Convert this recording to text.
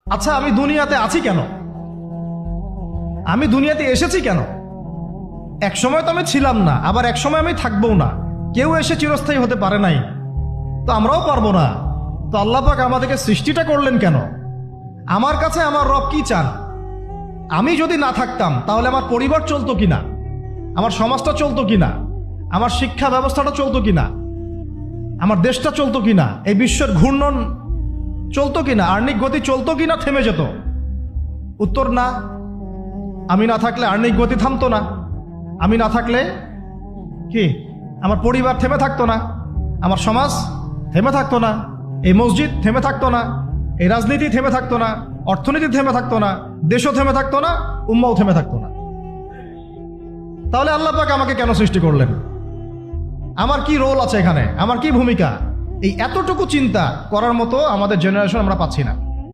আচ্ছা, আমি দুনিয়াতে আছি কেন? আমি দুনিয়াতে এসেছি কেন? এক সময় তো আমি ছিলাম না, আবার এক সময় আমি থাকবও না। কেউ এসে চিরস্থায়ী হতে পারে নাই, তো আমরাও পারবো না। তো আল্লাহ পাক আমাদেরকে সৃষ্টিটা করলেন কেন? আমার কাছে আমার রব কি চান? আমি যদি না থাকতাম তাহলে আমার পরিবার চলতো কিনা, আমার সমাজটা চলতো কিনা, আমার শিক্ষা ব্যবস্থাটা চলতো কিনা, আমার দেশটা চলতো কিনা, এই বিশ্বের ঘূর্ণন চলতো কিনা, আর্নিক গতি চলতো কিনা, থেমে যেত? উত্তর না। আমি না থাকলে আর্নিক গতি থামতো না। আমি না থাকলে কি আমার পরিবার থেমে থাকতো না, আমার সমাজ থেমে থাকতো না, এই মসজিদ থেমে থাকতো না, এই রাজনীতি থেমে থাকতো না, অর্থনীতি থেমে থাকতো না, দেশও থেমে থাকতো না, উম্মাও থেমে থাকতো না। তাহলে আল্লাহ পাক আমাকে কেন সৃষ্টি করলেন? আমার কি রোল আছে এখানে? আমার কি ভূমিকা? এই এতটুকু চিন্তা করার মতো আমাদের জেনারেশন আমরা পাচ্ছি না।